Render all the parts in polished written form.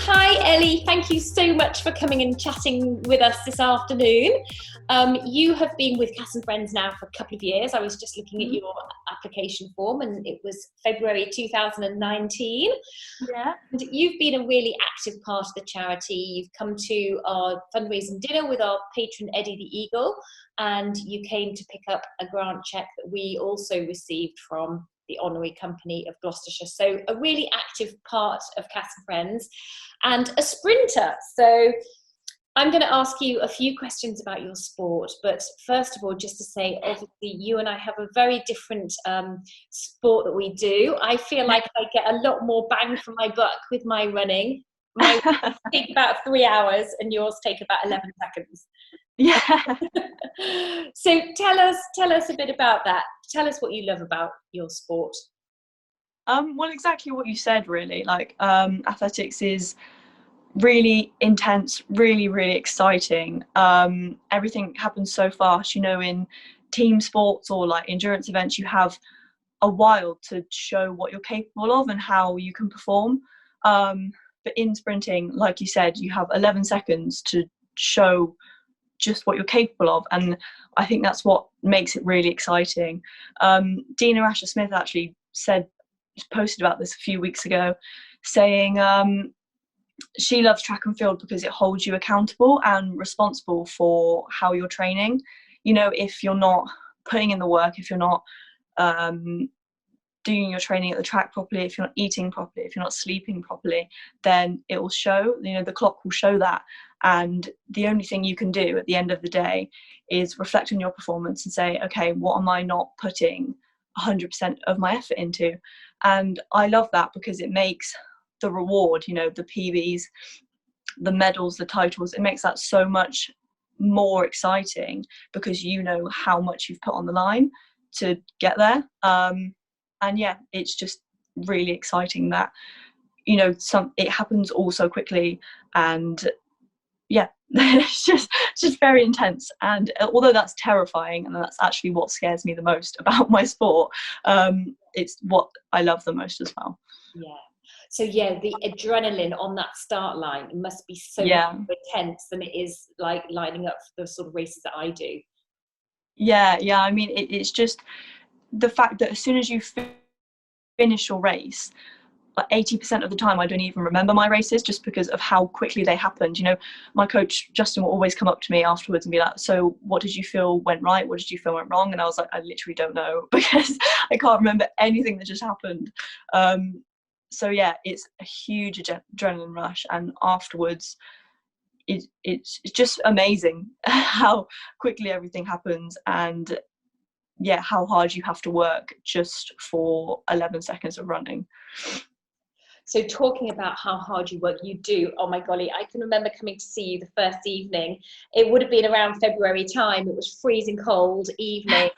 Hi Ellie, thank you so much for coming and chatting with us this afternoon. You have been with Cass and Friends now for a couple of years. I was just looking at your application form and it was February 2019. Yeah. And you've been a really active part of the charity. You've come to our fundraising dinner with our patron Eddie the Eagle, and you came to pick up a grant cheque that we also received from the Honorary Company of Gloucestershire. So a really active part of Cass and Friends and a sprinter. So I'm going to ask you a few questions about your sport, but first of all, just to say, obviously, you and I have a very different sport that we do. I feel like I get a lot more bang for my buck with my running. My runs take about 3 hours and yours take about 11 seconds. Yeah. So tell us a bit about that. Tell us what you love about your sport. Well, exactly what you said, really. Athletics is really intense, really, really exciting. Everything happens so fast. In team sports or like endurance events, you have a while to show what you're capable of and how you can perform. But in sprinting, like you said, you have 11 seconds to show just what you're capable of, and I think that's what makes it really exciting. Dina Asher Smith actually posted about this a few weeks ago, saying she loves track and field because it holds you accountable and responsible for how you're training. If you're not putting in the work, if you're not doing your training at the track properly, if you're not eating properly, if you're not sleeping properly, then it will show. The clock will show that, and the only thing you can do at the end of the day is reflect on your performance and say, okay, what am I not putting 100% of my effort into? And I love that because it makes the reward, the PBs, the medals, the titles, it makes that so much more exciting because you know how much you've put on the line to get there. And yeah, it's just really exciting that it happens all so quickly, and yeah, it's just very intense. And although that's terrifying, and that's actually what scares me the most about my sport, it's what I love the most as well. Yeah. So yeah, the adrenaline on that start line must be so much more intense than it is like lining up for the sort of races that I do. Yeah. I mean, it's just the fact that as soon as you finish your race, like 80% of the time I don't even remember my races just because of how quickly they happened. My coach Justin will always come up to me afterwards and be like, so what did you feel went right, what did you feel went wrong? And I was like, I literally don't know because I can't remember anything that just happened. So yeah, it's a huge adrenaline rush, and afterwards it's just amazing how quickly everything happens, and yeah, how hard you have to work just for 11 seconds of running. So talking about how hard you work, you do. Oh my golly, I can remember coming to see you the first evening. It would have been around February time. It was freezing cold evening,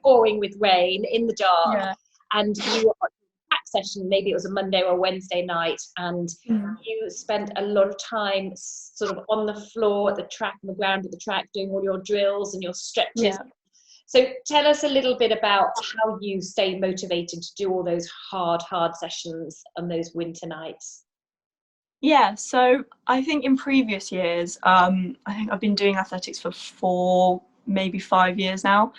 pouring with rain in the dark. Yeah. And you were at a track session, maybe it was a Monday or a Wednesday night, and you spent a lot of time sort of on the floor at the track, on the ground at the track, doing all your drills and your stretches. Yeah. So tell us a little bit about how you stay motivated to do all those hard sessions on those winter nights. Yeah, so I think in previous years, I think I've been doing athletics for 4, maybe 5 years now.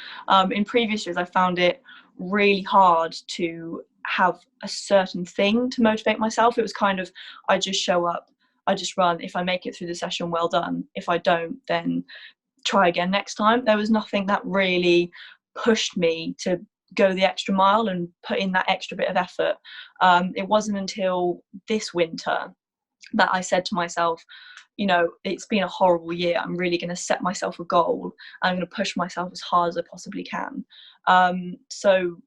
In previous years, I found it really hard to have a certain thing to motivate myself. It was kind of, I just show up, I just run. If I make it through the session, well done. If I don't, then try again next time. There was nothing that really pushed me to go the extra mile and put in that extra bit of effort. It wasn't until this winter that I said to myself, it's been a horrible year. I'm really going to set myself a goal. I'm going to push myself as hard as I possibly can. So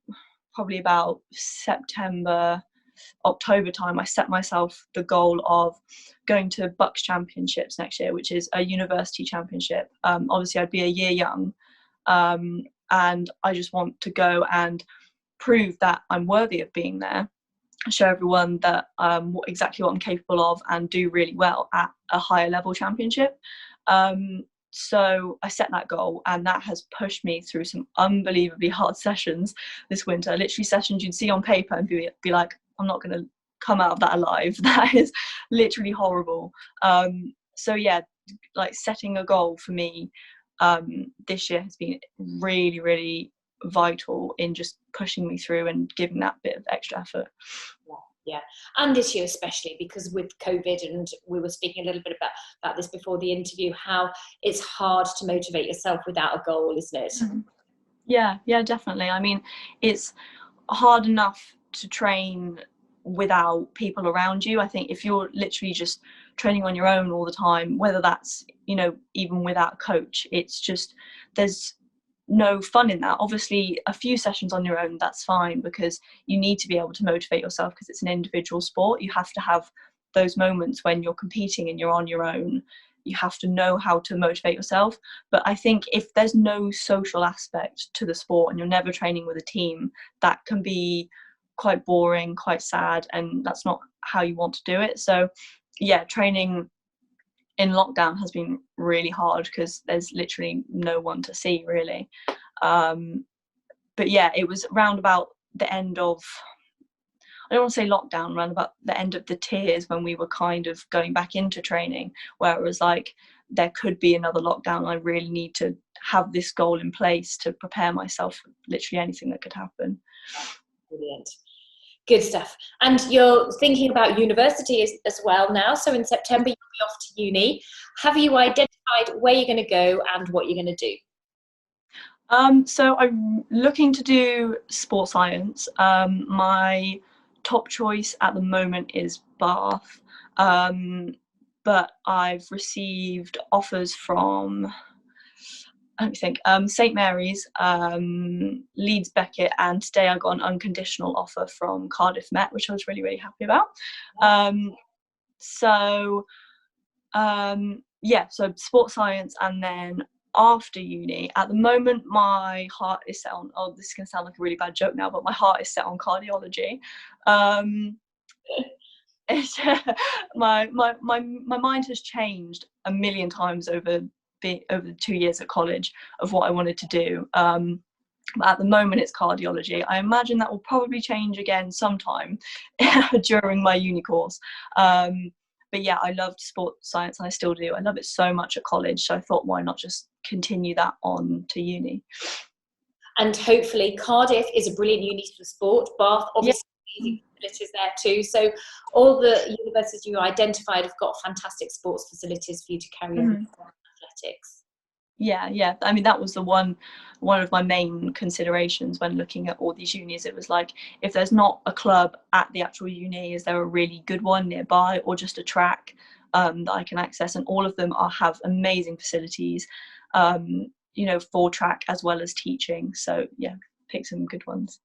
probably about September, October time, I set myself the goal of going to Bucks Championships next year, which is a university championship. Obviously, I'd be a year young, and I just want to go and prove that I'm worthy of being there, show everyone that exactly what I'm capable of, and do really well at a higher level championship. So I set that goal, and that has pushed me through some unbelievably hard sessions this winter. Literally sessions you'd see on paper and be like, I'm not going to come out of that alive. That is literally horrible. So yeah, like setting a goal for me this year has been really, really vital in just pushing me through and giving that bit of extra effort. Yeah, and this year especially, because with COVID, and we were speaking a little bit about this before the interview, how it's hard to motivate yourself without a goal, isn't it? Yeah, definitely. I mean, it's hard enough to train without people around you. I think if you're literally just training on your own all the time, whether that's, you know, even without a coach, it's just, there's no fun in that. Obviously a few sessions on your own, that's fine, because you need to be able to motivate yourself, because it's an individual sport. You have to have those moments when you're competing and you're on your own. You have to know how to motivate yourself. But I think if there's no social aspect to the sport and you're never training with a team, that can be quite boring, quite sad, and that's not how you want to do it. So yeah, training in lockdown has been really hard because there's literally no one to see, really. But yeah, it was round about the end of, I don't want to say lockdown, around about the end of the tiers, when we were kind of going back into training, where it was like, there could be another lockdown. I really need to have this goal in place to prepare myself for literally anything that could happen. Brilliant. Good stuff. And you're thinking about university as well now. So in September, you'll be off to uni. Have you identified where you're going to go and what you're going to do? So I'm looking to do sports science. My top choice at the moment is Bath. But I've received offers from, let me think, St Mary's, Leeds Beckett, and today I got an unconditional offer from Cardiff Met, which I was really, really happy about. So sports science, and then after uni, at the moment my heart is set on, oh, this is going to sound like a really bad joke now, but my heart is set on cardiology. My mind has changed a million times over the 2 years at college of what I wanted to do. But at the moment it's cardiology. I imagine that will probably change again sometime during my uni course. But yeah, I loved sports science, and I still do. I love it so much at college, so I thought, why not just continue that on to uni? And hopefully Cardiff is a brilliant uni for sport. Bath, obviously, amazing facilities there too. So all the universities you identified have got fantastic sports facilities for you to carry on athletics. Yeah. I mean, that was the one of my main considerations when looking at all these unis. It was like, if there's not a club at the actual uni, is there a really good one nearby, or just a track that I can access? And all of them have amazing facilities, you know, for track as well as teaching. So yeah, pick some good ones.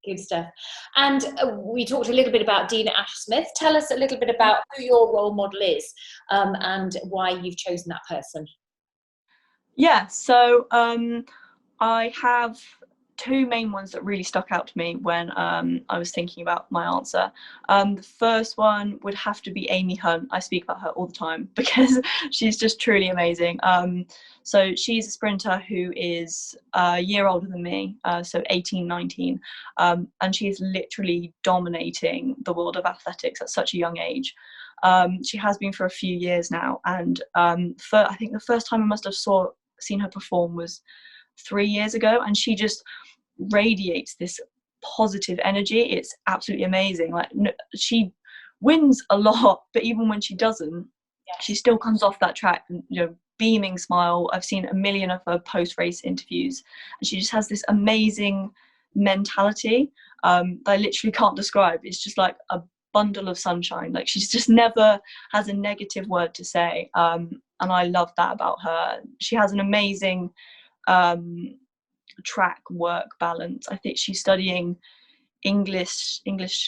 Good stuff. And we talked a little bit about Dina Asher-Smith. Tell us a little bit about who your role model is, and why you've chosen that person. Yeah, so I have two main ones that really stuck out to me when I was thinking about my answer. The first one would have to be Amy Hunt. I speak about her all the time because she's just truly amazing. So she's a sprinter who is a year older than me, so 18, 19, and she's literally dominating the world of athletics at such a young age. She has been for a few years now, and I think the first time I must have seen her perform was 3 years ago, and she just radiates this positive energy. It's absolutely amazing. Like, she wins a lot, but even when she doesn't, she still comes off that track, you know, beaming smile. I've seen a million of her post-race interviews, and she just has this amazing mentality that I literally can't describe. It's just like a bundle of sunshine. Like, she's just never has a negative word to say, and I love that about her. She has an amazing track work balance. I think she's studying English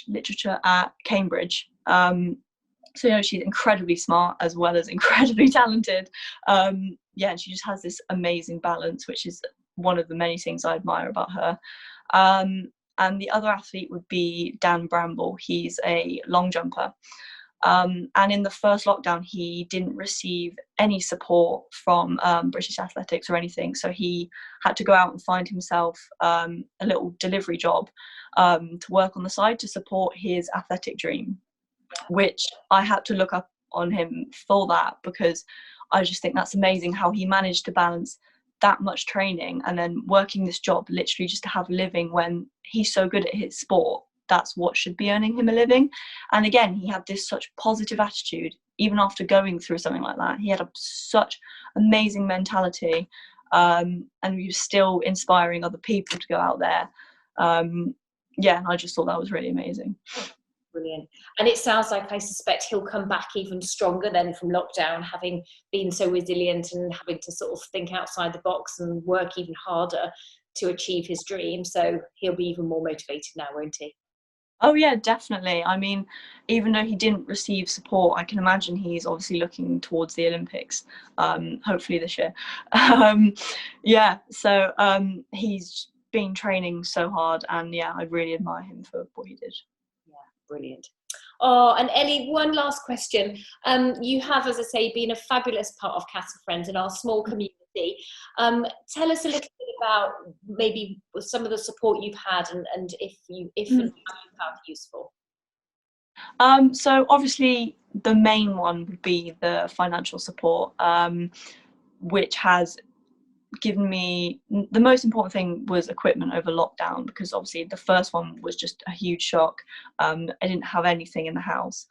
literature at Cambridge. So, you know, she's incredibly smart as well as incredibly talented. And she just has this amazing balance, which is one of the many things I admire about her. And the other athlete would be Dan Bramble. He's a long jumper. And in the first lockdown, he didn't receive any support from British Athletics or anything. So he had to go out and find himself a little delivery job to work on the side to support his athletic dream, which I had to look up on him for that, because I just think that's amazing how he managed to balance that much training and then working this job literally just to have a living when he's so good at his sport. That's what should be earning him a living. And again, he had this such positive attitude even after going through something like that. He had such amazing mentality, and he was still inspiring other people to go out there. And I just thought that was really amazing. Brilliant. And it sounds like, I suspect he'll come back even stronger then from lockdown, having been so resilient and having to sort of think outside the box and work even harder to achieve his dream. So he'll be even more motivated now, won't he? Oh yeah, definitely. I mean, even though he didn't receive support, I can imagine he's obviously looking towards the Olympics, hopefully this year. He's been training so hard, and I really admire him for what he did. Yeah, brilliant. Oh, and Ellie, one last question. You have, as I say, been a fabulous part of Castle Friends in our small community. Tell us a little bit about maybe some of the support you've had, and if and how you found it useful. So obviously the main one would be the financial support, which has given me, the most important thing was equipment over lockdown, because obviously the first one was just a huge shock. I didn't have anything in the house,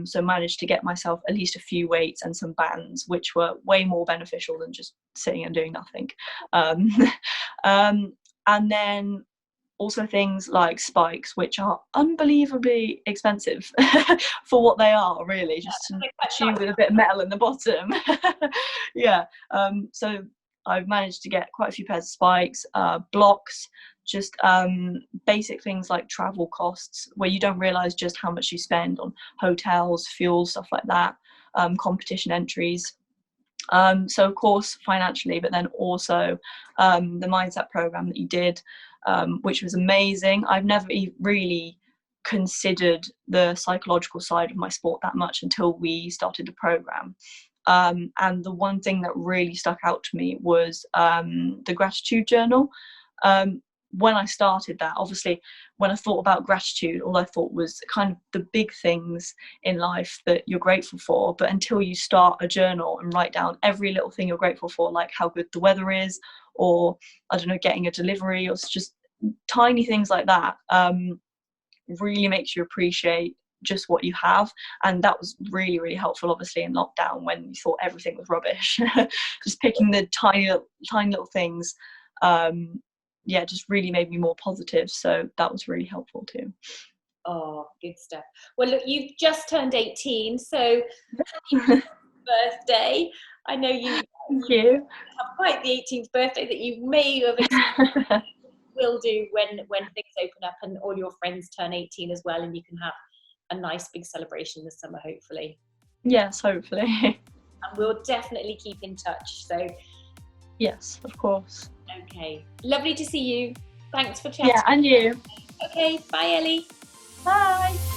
so managed to get myself at least a few weights and some bands, which were way more beneficial than just sitting and doing nothing. And then also things like spikes, which are unbelievably expensive for what they are, really, just a shoe with a bit of metal in the bottom. So I've managed to get quite a few pairs of spikes, blocks, just basic things like travel costs, where you don't realise just how much you spend on hotels, fuel, stuff like that, competition entries. So of course financially, but then also the mindset program that you did, which was amazing. I've never really considered the psychological side of my sport that much until we started the program. And the one thing that really stuck out to me was the gratitude journal. When I started that, obviously, when I thought about gratitude, all I thought was kind of the big things in life that you're grateful for. But until you start a journal and write down every little thing you're grateful for, like how good the weather is, or I don't know, getting a delivery, or just tiny things like that, really makes you appreciate just what you have. And that was really, really helpful, obviously, in lockdown when you thought everything was rubbish. Just picking the tiny little things, just really made me more positive. So that was really helpful too. Oh, good stuff. Well, look, you've just turned 18, so happy birthday. I know you have quite the 18th birthday that you may have will do when things open up and all your friends turn 18 as well, and you can have a nice big celebration this summer, hopefully. Yes, hopefully. And we'll definitely keep in touch. So yes, of course. Okay, lovely to see you. Thanks for chatting. Yeah, and you. Okay, bye Ellie. Bye.